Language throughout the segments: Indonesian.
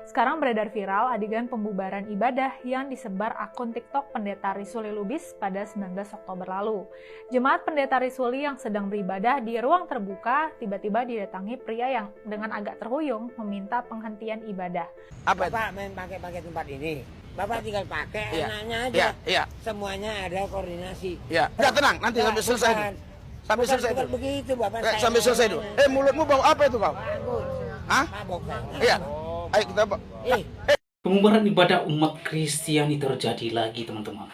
Sekarang beredar viral adegan pembubaran ibadah yang disebar akun TikTok Pendeta Risuli Lubis pada 19 Oktober lalu. Jemaat Pendeta Risuli yang sedang beribadah di ruang terbuka tiba-tiba didatangi pria yang dengan agak terhuyung meminta penghentian ibadah. Apa Pak main pakai tempat ini? Bapak tinggal pakai enaknya aja. Iya. Semuanya ada koordinasi. Iya. Ya tenang, nanti sampai selesai dulu. Sampai selesai bukan dulu. begitu Bapak. Sampai selesai dulu. Mulutmu bau apa itu kau? Hah? Mabok. Iya. Ayo kita Pembubaran ibadah umat Kristiani terjadi lagi, teman-teman.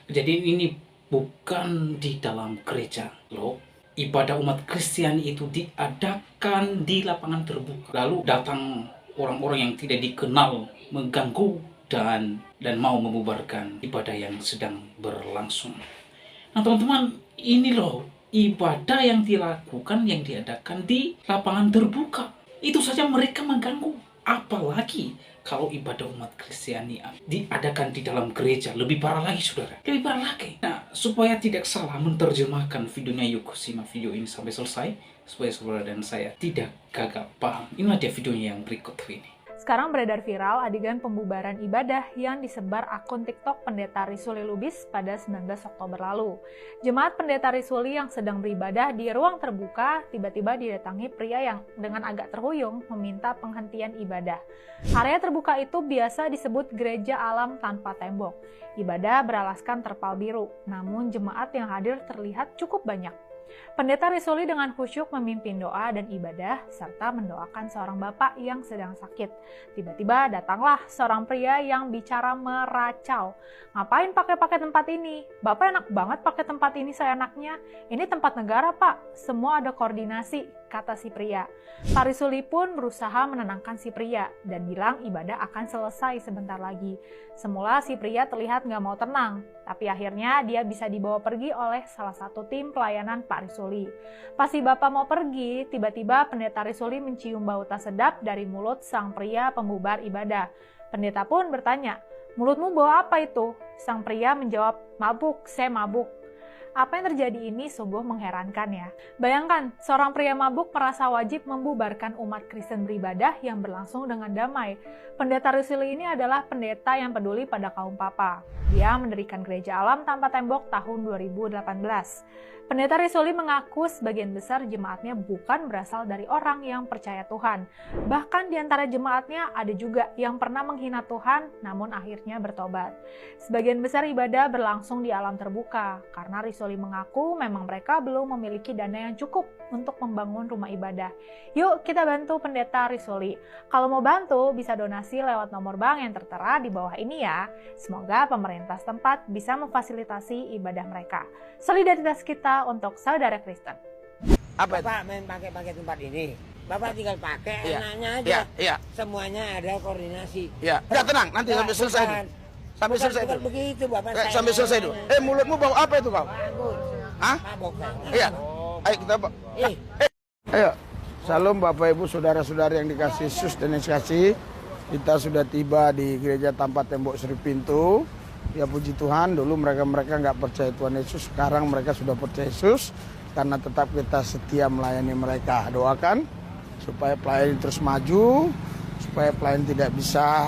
Kejadian ini bukan di dalam gereja, loh. Ibadah umat Kristiani itu diadakan di lapangan terbuka. Lalu datang orang-orang yang tidak dikenal mengganggu dan mau membubarkan ibadah yang sedang berlangsung. Nah, teman-teman, ini loh ibadah yang dilakukan, yang diadakan di lapangan terbuka. Itu saja mereka mengganggu. Apalagi kalau ibadah umat Kristiani diadakan di dalam gereja, lebih parah lagi, saudara. Lebih parah lagi. Nah, supaya tidak salah menerjemahkan videonya, yuk simak video ini sampai selesai, supaya saudara dan saya tidak gagal paham. Inilah dia videonya yang berikut ini. Sekarang beredar viral adegan pembubaran ibadah yang disebar akun TikTok Pendeta Risuli Lubis pada 19 Oktober lalu. Jemaat Pendeta Risuli yang sedang beribadah di ruang terbuka tiba-tiba didatangi pria yang dengan agak terhuyung meminta penghentian ibadah. Area terbuka itu biasa disebut gereja alam tanpa tembok. Ibadah beralaskan terpal biru, namun jemaat yang hadir terlihat cukup banyak. Pendeta Risuli dengan khusyuk memimpin doa dan ibadah serta mendoakan seorang bapak yang sedang sakit. Tiba-tiba datanglah seorang pria yang bicara meracau. Ngapain pakai tempat ini? Bapak enak banget pakai tempat ini seenaknya. Ini tempat negara, Pak. Semua ada koordinasi, kata si pria. Pak Risuli pun berusaha menenangkan si pria dan bilang ibadah akan selesai sebentar lagi. Semula si pria terlihat nggak mau tenang, tapi akhirnya dia bisa dibawa pergi oleh salah satu tim pelayanan Pak Risuli. Pas si bapak mau pergi, tiba-tiba Pendeta Risuli mencium bau tak sedap dari mulut sang pria pembubar ibadah. Pendeta pun bertanya, "Mulutmu bau apa itu?" Sang pria menjawab, "Mabuk, saya mabuk." Apa yang terjadi ini sungguh mengherankan ya. Bayangkan, seorang pria mabuk merasa wajib membubarkan umat Kristen beribadah yang berlangsung dengan damai. Pendeta Risuli ini adalah pendeta yang peduli pada kaum papa. Dia mendirikan gereja alam tanpa tembok tahun 2018. Pendeta Risuli mengaku sebagian besar jemaatnya bukan berasal dari orang yang percaya Tuhan. Bahkan di antara jemaatnya ada juga yang pernah menghina Tuhan namun akhirnya bertobat. Sebagian besar ibadah berlangsung di alam terbuka karena Risuli mengaku memang mereka belum memiliki dana yang cukup untuk membangun rumah ibadah. Yuk kita bantu Pendeta Risuli. Kalau mau bantu bisa donasi lewat nomor bank yang tertera di bawah ini ya. Semoga pemerintah setempat bisa memfasilitasi ibadah mereka. Solidaritas kita untuk saudara Kristen. Apa itu? Bapak main pakai tempat ini. Bapak tinggal pakai enaknya aja. Iya. Semuanya ada koordinasi. Iya. Ya tenang, nanti sampai selesai dulu. Sampai selesai bukan dulu. begitu Bapak. Sampai selesai dulu. Mulutmu bau apa itu kau? Hah? Mabok. Iya. Ayo kita Ayo. Salam Bapak Ibu saudara-saudari yang dikasih Yesus dan yang dikasih. Kita sudah tiba di gereja tanpa tembok Sri Pintu. Ya puji Tuhan, dulu mereka nggak percaya Tuhan Yesus, sekarang mereka sudah percaya Yesus karena tetap kita setia melayani mereka. Doakan supaya pelayan terus maju, supaya pelayan tidak bisa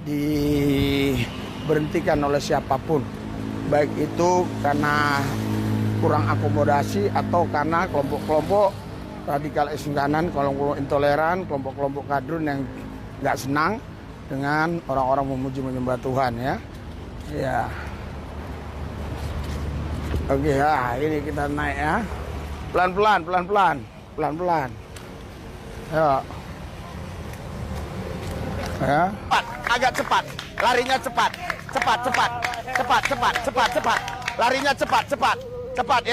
diberhentikan oleh siapapun. Baik itu karena kurang akomodasi atau karena kelompok-kelompok radikal ekstrem kanan, kelompok intoleran, kelompok-kelompok kadrun yang nggak senang dengan orang-orang memuji menyembah Tuhan ya. Ya. Oke ya, ini kita naik ya. Pelan-pelan. Ya. Ya. Agak cepat. Larinya cepat. Cepat. Larinya cepat. Cepat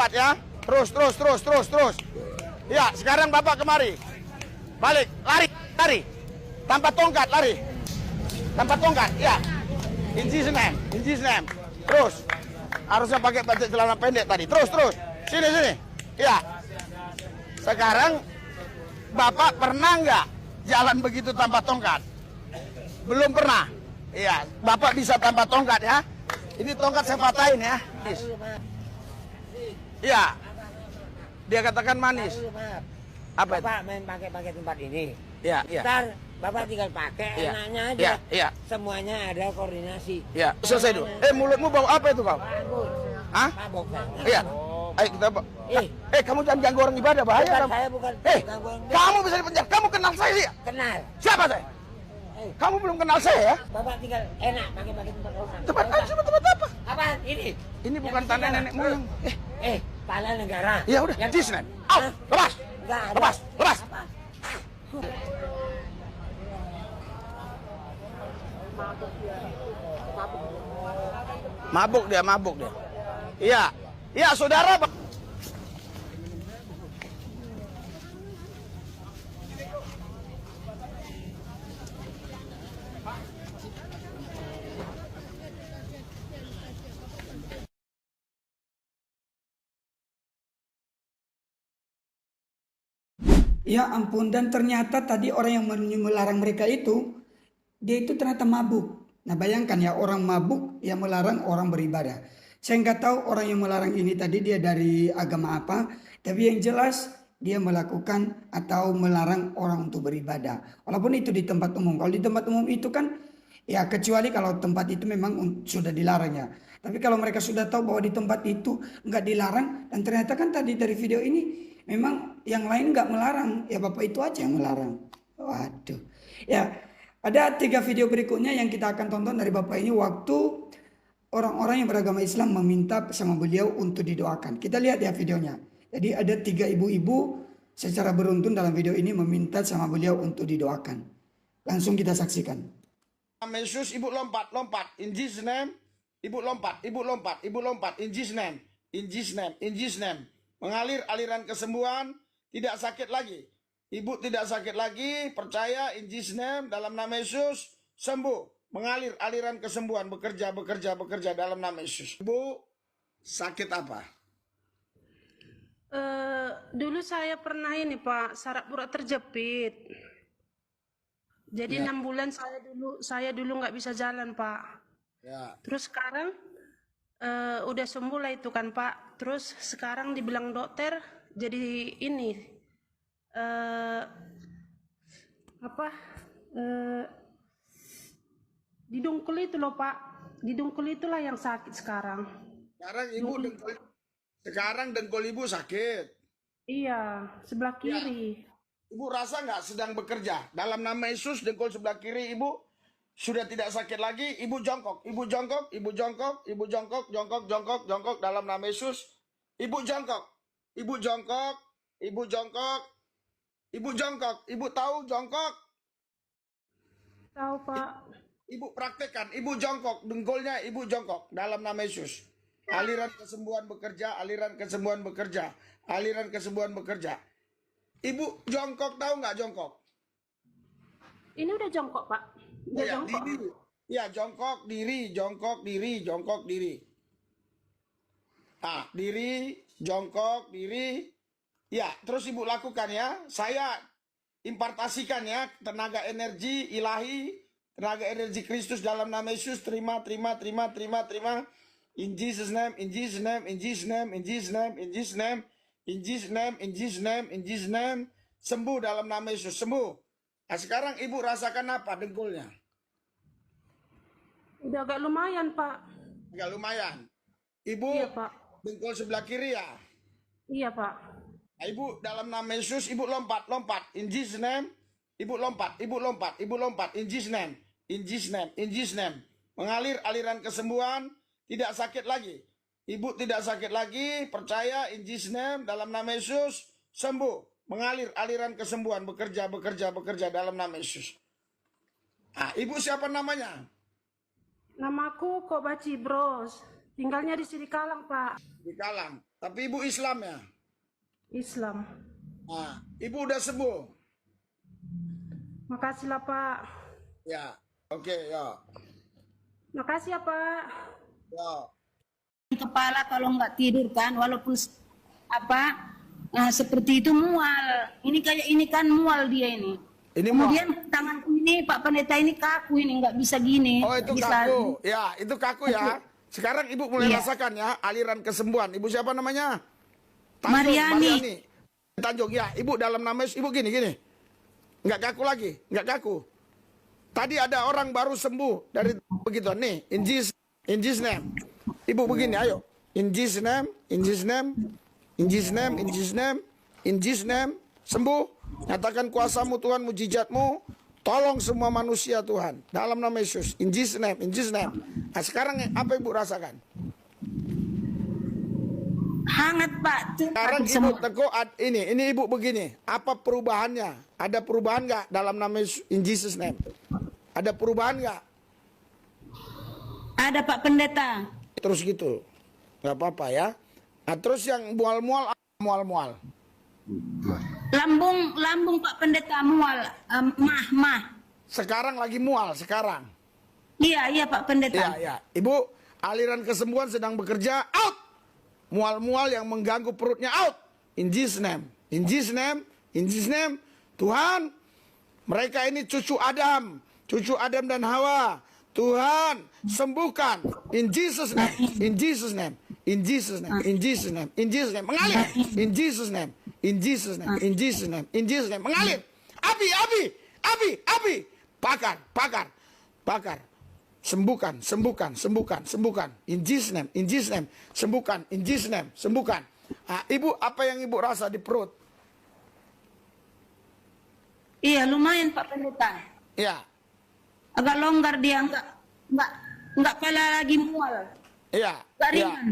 ya. Terus. Ya, sekarang Bapak kemari. Balik, lari. Tanpa tongkat, lari. Ya. In Jesus name. Terus. Harusnya pakai baju celana pendek tadi. Terus. Sini. Ya. Sekarang Bapak pernah nggak jalan begitu tanpa tongkat? Belum pernah. Iya. Bapak bisa tanpa tongkat ya. Ini tongkat saya patahin ya. Iya. Dia katakan manis. Apa itu? Bapak main pakai tempat ini. Iya. Ntar Bapak tinggal pakai, Iya. enaknya aja. Iya, iya. Semuanya ada koordinasi. Ya, selesai dulu. Mulutmu bau apa itu kau? Bagus. Hah? Mabok saya. Iya. Ayo kita kamu jangan ganggu orang ibadah, bahaya Bukan, kamu. saya bukan ganggu orang ibadah. Kamu bisa dipenjara. Kamu kenal saya sih? Kenal. Siapa saya? Kamu belum kenal saya ya? Bapak tinggal enak pakai tempat orang. Tempat apa? Apa? Ini. Ini bukan tanah nenek moyang. Pala negara. Ya udah, Ya, Disney. Hah? Lepas. Nggak ada. Lepas. Apa? Mabuk dia. Iya. Iya, saudara. Ya ampun, dan ternyata tadi orang yang melarang mereka itu, dia itu ternyata mabuk. Nah bayangkan ya, orang mabuk yang melarang orang beribadah. Saya nggak tahu orang yang melarang ini tadi dia dari agama apa, tapi yang jelas dia melakukan atau melarang orang untuk beribadah. Walaupun itu di tempat umum. Kalau di tempat umum itu kan, ya kecuali kalau tempat itu memang sudah dilarang ya. Tapi kalau mereka sudah tahu bahwa di tempat itu nggak dilarang, dan ternyata kan tadi dari video ini, memang yang lain nggak melarang, ya Bapak itu aja yang melarang. Waduh. Ya, ada 3 video berikutnya yang kita akan tonton dari Bapak ini waktu orang-orang yang beragama Islam meminta sama beliau untuk didoakan. Kita lihat ya videonya. Jadi ada 3 ibu-ibu secara beruntun dalam video ini meminta sama beliau untuk didoakan. Langsung kita saksikan. Yesus, ibu lompat. In Jesus name. Ibu lompat. In Jesus name. In Jesus name. Mengalir aliran kesembuhan, tidak sakit lagi. Ibu tidak sakit lagi, percaya in Jesus name, dalam nama Yesus, sembuh. Mengalir aliran kesembuhan, bekerja dalam nama Yesus. Ibu, sakit apa? Dulu saya pernah ini Pak, saraf urat terjepit. Jadi 6 bulan saya dulu nggak bisa jalan Pak. Ya. Terus sekarang udah sembuh lah itu kan Pak. Terus sekarang dibilang dokter jadi ini di dengkul itu loh Pak. Di dengkul itulah yang sakit sekarang. Sekarang dengkul ibu sakit. Iya, sebelah kiri. Ibu rasa nggak sedang bekerja? Dalam nama Yesus, dengkul sebelah kiri ibu sudah tidak sakit lagi. Ibu jongkok dalam nama Yesus. Ibu jongkok. Ibu tahu jongkok? Tahu Pak. Ibu praktekkan, ibu jongkok, dengkulnya ibu jongkok dalam nama Yesus. Aliran kesembuhan bekerja. Ibu jongkok, tahu nggak jongkok? Ini udah jongkok Pak. Udah jongkok. Diri. Ya, jongkok diri. Diri, jongkok, diri. Ya, terus ibu lakukan ya. Saya impartasikan ya tenaga energi ilahi, tenaga energi Kristus dalam nama Yesus. Terima. In Jesus name. Sembuh dalam nama Yesus, sembuh. Nah, sekarang ibu rasakan apa dengkulnya? Udah agak lumayan Pak. Agak lumayan. Ibu, Iya Pak. dengkul sebelah kiri ya? Iya Pak. Nah, ibu dalam nama Yesus, ibu lompat. In Jesus name. Ibu lompat. In Jesus name. Mengalir aliran kesembuhan, tidak sakit lagi. Ibu tidak sakit lagi, percaya in Jesus name, dalam nama Yesus, sembuh. Mengalir aliran kesembuhan, bekerja dalam nama Yesus. Ah, ibu siapa namanya? Namaku Kok Baci Bros. Tinggalnya di Sidikalang Pak. Di Kalang. Tapi ibu Islam ya? Islam. Ah, ibu udah sembuh? Makasih lah Pak. Ya, oke, ya. Makasih ya Pak. Ya. Kepala kalau nggak tidur kan, walaupun seperti itu mual. Ini kan mual dia ini. Kemudian tangan ini Pak Pendeta ini kaku ini, nggak bisa gini. Oh, itu kaku. Ya, itu kaku ya. Sekarang ibu mulai rasakan ya aliran kesembuhan. Ibu siapa namanya? Mariani. Tanjung ya. Ibu dalam nama Yesus, ibu gini. Nggak kaku lagi, nggak kaku. Tadi ada orang baru sembuh dari begitu. Nih, in Jesus name. Ibu begini, ayo. In Jesus name, in Jesus name, in Jesus name, in Jesus name, in Jesus name. Sembuh. Nyatakan kuasamu Tuhan, mujizatmu. Tolong semua manusia Tuhan. Dalam nama Yesus. In Jesus name, in Jesus name. Nah, sekarang apa ibu rasakan? Hangat Pak. Sekarang ibu teguh ini ibu begini. Apa perubahannya? Ada perubahan nggak dalam nama Yesus? In Jesus name. Ada perubahan nggak? Ada Pak Pendeta. Terus gitu. Nggak apa-apa ya. Nah, terus yang mual-mual. Lambung Pak Pendeta mual. Mah. Sekarang lagi mual, sekarang. Iya Pak Pendeta. Iya. Ibu, aliran kesembuhan sedang bekerja, out. Mual-mual yang mengganggu perutnya, out. In Jesus name. In Jesus name. In Jesus name. Tuhan, mereka ini cucu Adam dan Hawa. Tuhan, sembuhkan. In Jesus name. In Jesus name. In Jesus name. In Jesus name. In Jesus name. Mengalir. In Jesus name. In Jesus name. In Jesus name. In Jesus name. Mengalir. Api. Bakar. Sembuhkan. In Jesus name. In Jesus name. Sembuhkan. In Jesus name. Sembuhkan. Nah, ibu, apa yang ibu rasa di perut? Iya, lumayan Pak Pendeta. Iya. Agak longgar dia, enggak pala lagi mual. Iya. Enggak Iya. ringan.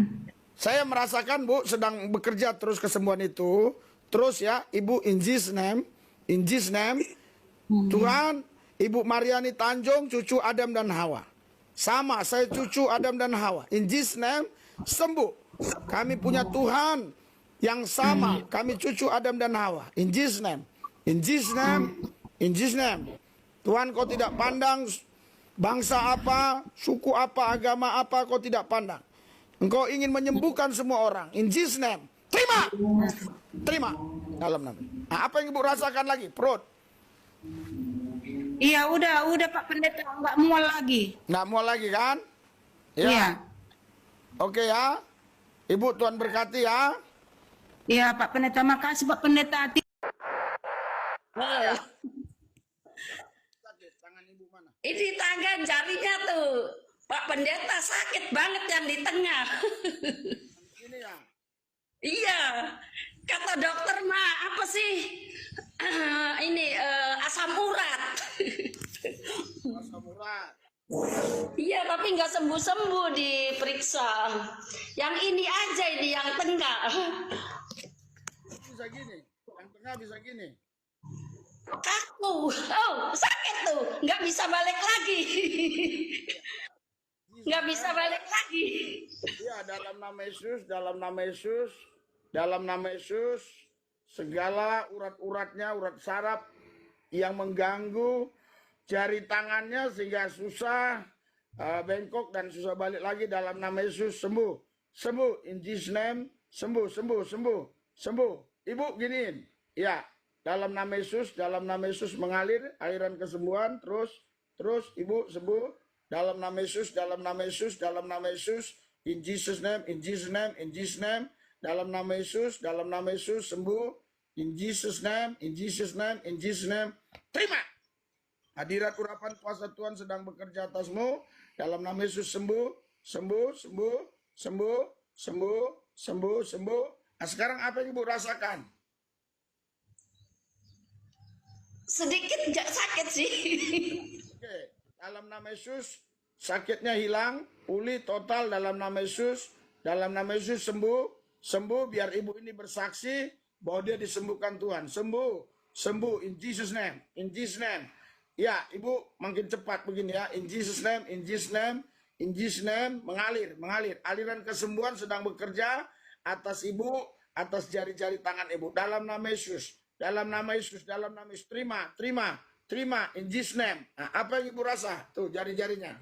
Saya merasakan Bu sedang bekerja terus kesembuhan itu. Terus ya, Ibu in Jesus name. Tuhan, Ibu Mariani Tanjung, cucu Adam dan Hawa. Sama, saya cucu Adam dan Hawa. In Jesus name, sembuh. Kami punya Tuhan yang sama. Kami cucu Adam dan Hawa. In Jesus name. In Jesus name. Tuhan, kau tidak pandang bangsa apa, suku apa, agama apa, kau tidak pandang. Engkau ingin menyembuhkan semua orang. In Jesus name. Terima. Dalam nama. Nah, apa yang ibu rasakan lagi? Perut. Iya, udah Pak Pendeta, enggak mual lagi. Nggak mual lagi kan? Ya. Iya. Oke ya. Ibu, Tuhan berkati ya. Iya Pak Pendeta, makasih Pak Pendeta. Tangan ibu mana? Ini tangan jarinya tuh, Pak Pendeta sakit banget yang di tengah. Ini ya. Iya, kata dokter mah apa sih? Asam urat. Asam urat. Iya, tapi nggak sembuh-sembuh diperiksa. Yang ini aja ini yang tengah. Bisa gini. Yang tengah bisa gini. Kaku, sakit tuh, nggak bisa balik lagi. Nggak bisa balik lagi. Iya, dalam nama Yesus, segala urat-uratnya, urat saraf yang mengganggu jari tangannya sehingga susah bengkok dan susah balik lagi, dalam nama Yesus sembuh, in Jesus name, sembuh. Ibu giniin, ya, dalam nama Yesus mengalir aliran kesembuhan, terus ibu sembuh, dalam nama Yesus, in Jesus name, dalam nama Yesus sembuh, in Jesus name, terima. Hadirat urapan kuasa Tuhan sedang bekerja atasmu, dalam nama Yesus sembuh. Nah, sekarang apa yang ibu rasakan? Sedikit nggak sakit sih. Oke, dalam nama Yesus sakitnya hilang, pulih total dalam nama Yesus sembuh, biar ibu ini bersaksi bahwa dia disembuhkan Tuhan. Sembuh in Jesus name. Ya, ibu makin cepat begini ya. In Jesus name, mengalir. Aliran kesembuhan sedang bekerja atas ibu, atas jari-jari tangan ibu. Dalam nama Yesus. Terima. In Jesus name. Nah, apa yang ibu rasa? Tuh, jari-jarinya.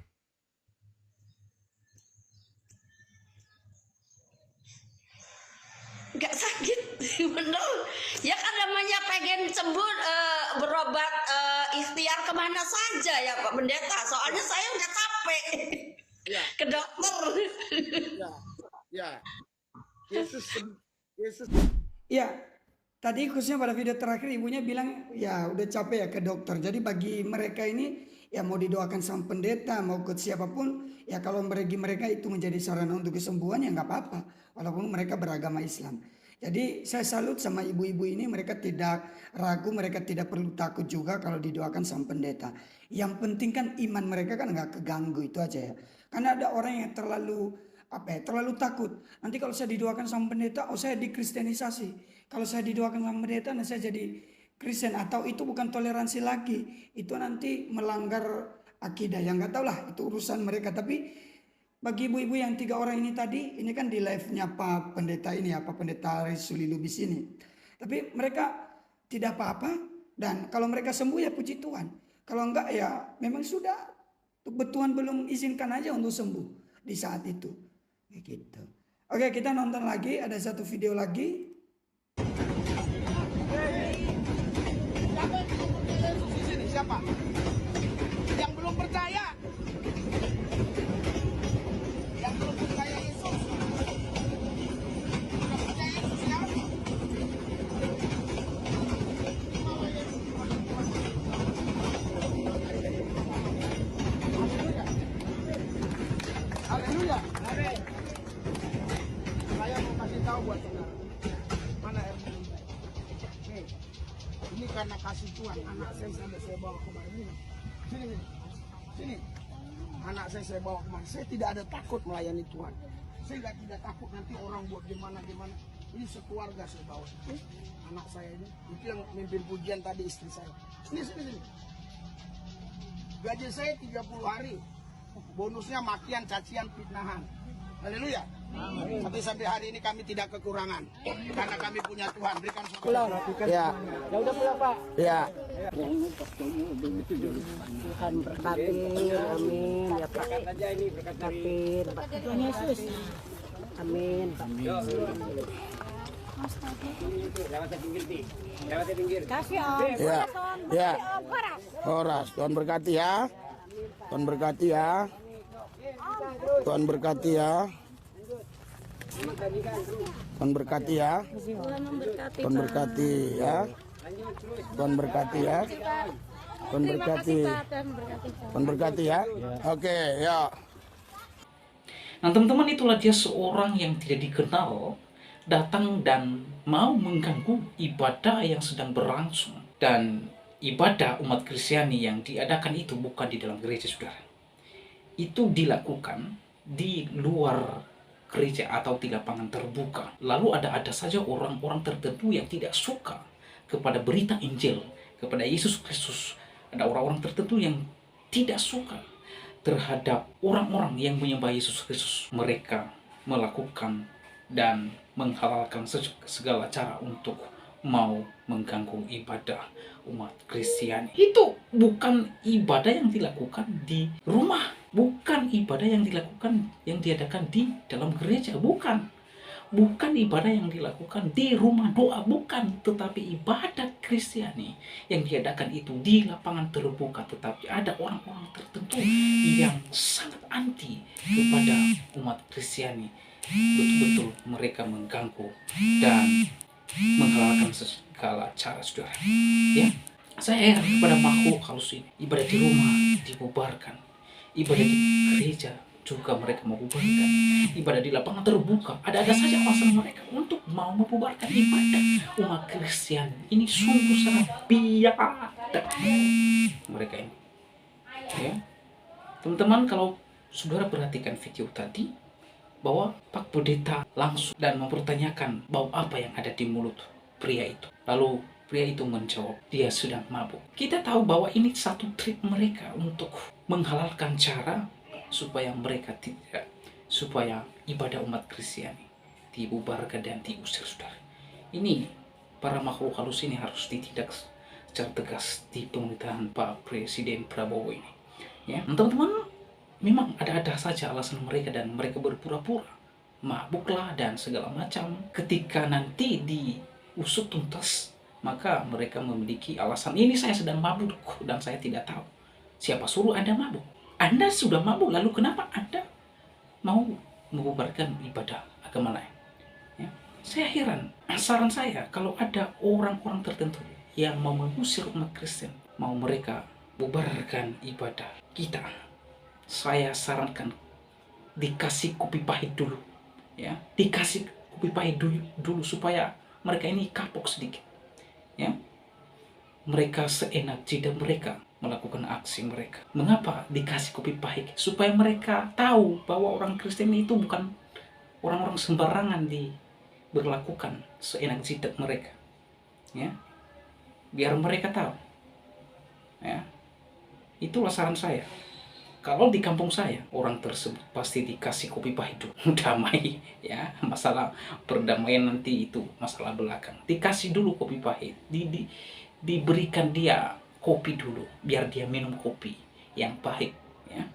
Nggak sakit, bener. Ya kan namanya pengen sembuh, berobat ikhtiar kemana saja ya Pak Pendeta. Soalnya saya udah capek Ya. ke dokter. Ya. Yesus. Ya, tadi khususnya pada video terakhir ibunya bilang ya udah capek ya ke dokter. Jadi bagi mereka ini ya mau didoakan sama pendeta mau ke siapapun ya kalau bagi mereka itu menjadi sarana untuk kesembuhan ya nggak apa-apa walaupun mereka beragama Islam. Jadi saya salut sama ibu-ibu ini, mereka tidak ragu, mereka tidak perlu takut juga kalau didoakan sama pendeta. Yang penting kan iman mereka kan nggak keganggu, itu aja ya. Karena ada orang yang terlalu terlalu takut. Nanti kalau saya didoakan sama pendeta, oh saya dikristenisasi. Kalau saya didoakan sama pendeta, nanti saya jadi Kristen. Atau itu bukan toleransi lagi, itu nanti melanggar akidah. Yang nggak tahu lah, itu urusan mereka. Tapi bagi ibu-ibu yang 3 orang ini tadi, ini kan di live-nya Pak Pendeta ini ya, Pak Pendeta Risuli Lubis ini. Tapi mereka tidak apa-apa, dan kalau mereka sembuh ya puji Tuhan. Kalau enggak ya memang sudah, Tuhan belum izinkan aja untuk sembuh di saat itu. Gitu. Oke, kita nonton lagi, ada satu video lagi. Siapa? Yang belum percaya. Yang belum percaya Yesus. Belum percaya Yesus ya? Haleluya. Amin. Saya mau kasih tahu buat saudara. Mana air minum saya? Nih. Ini karena kasih Tuhan, anak saya sampai saya bawa kemari ini. Sini. Sini. Anak saya bawa kemari. Saya tidak ada takut melayani Tuhan. Saya tidak takut nanti orang buat gimana. Ini sekeluarga saya bawa. Anak saya ini. Itu yang mimpin pujian tadi istri saya. Sini. Gaji saya 30 hari. Bonusnya makian, cacian, fitnahan. Haleluya. Sampai hari ini kami tidak kekurangan. Karena kami punya Tuhan. Berikan pulang. Ya. Ya udah pulang, Pak. Ya. Tuhan berkati, amin. Ya Pak. Aja ini berkati. Tuhan Yesus. Amin. Lewat pinggir. Kasih Om. Ya. Horas. Tuhan berkati ya. Tuhan berkati ya. Tuhan berkati ya. Tuhan berkati ya. Tuhan berkati ya. Tuhan berkati ya. Tuhan berkati. Tuhan berkati ya. Oke, ya. Nah teman-teman, itulah dia seorang yang tidak dikenal datang dan mau mengganggu ibadah yang sedang berlangsung. Dan ibadah umat Kristiani yang diadakan itu bukan di dalam gereja, saudara. Itu dilakukan di luar gereja atau di lapangan terbuka. Lalu ada saja orang-orang tertentu yang tidak suka kepada berita Injil, kepada Yesus Kristus. Ada orang-orang tertentu yang tidak suka terhadap orang-orang yang menyembah Yesus Kristus. Mereka melakukan dan menghalalkan segala cara untuk mau mengganggu ibadah umat Kristiani. Itu bukan ibadah yang dilakukan di rumah, bukan ibadah yang dilakukan, yang diadakan di dalam gereja, bukan ibadah yang dilakukan di rumah doa, bukan, tetapi ibadah Kristiani yang diadakan itu di lapangan terbuka. Tetapi ada orang-orang tertentu yang sangat anti kepada umat Kristiani. Betul-betul mereka mengganggu dan menghalalkan segala cara, saudara. Ya, saya heran kepada makhluk halus ini. Ibadah di rumah dibubarkan, ibadah di gereja juga mereka membubarkan, ibadah di lapangan terbuka ada saja alasan mereka untuk mau membubarkan ibadah umat Kristen. Ini sungguh sangat biadab mereka ini. Ya, teman-teman, kalau saudara perhatikan video tadi, bahwa Pak Pendeta langsung dan mempertanyakan bau apa yang ada di mulut pria itu. Lalu pria itu menjawab, dia sedang mabuk. Kita tahu bahwa ini satu trik mereka untuk menghalalkan cara supaya ibadah umat Kristiani dibubarkan dan diusir, saudara. Ini para makhluk halus ini harus ditindak secara tegas di pemerintahan Pak Presiden Prabowo ini. Ya, teman-teman, memang ada saja alasan mereka dan mereka berpura-pura mabuklah dan segala macam. Ketika nanti diusut tuntas, maka mereka memiliki alasan, ini saya sedang mabuk dan saya tidak tahu. Siapa suruh Anda mabuk? Anda sudah mabuk, lalu kenapa Anda mau membubarkan ibadah agama lain? Ya, saya heran Saran saya, kalau ada orang-orang tertentu yang mau mengusir umat Kristen, mau mereka bubarkan ibadah kita, saya sarankan dikasih kopi pahit dulu, ya, dikasih kopi pahit dulu supaya mereka ini kapok sedikit, ya. Mereka seenak jidat mereka melakukan aksi mereka. Mengapa dikasih kopi pahit? Supaya mereka tahu bahwa orang Kristen itu bukan orang-orang sembarangan diberlakukan seenak jidat mereka, ya. Biar mereka tahu, ya. Itulah saran saya. Kalau di kampung saya, orang tersebut pasti dikasih kopi pahit dulu. Damai, ya. Masalah perdamaian nanti itu masalah belakang. Dikasih dulu kopi pahit. Diberikan dia kopi dulu, biar dia minum kopi yang pahit, ya.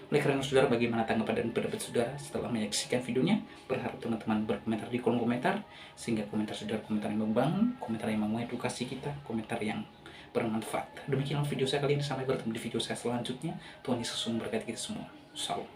Oleh karena saudara, bagaimana tanggapan dan pendapat saudara setelah menyaksikan videonya? Berharap teman-teman berkomentar di kolom komentar, sehingga komentar saudara komentar yang membangun, komentar yang mengedukasi kita, komentar yang bermanfaat. Demikianlah video saya kali ini, sampai bertemu di video saya selanjutnya. Tuhan Yesus memberkati kita semua. Salam.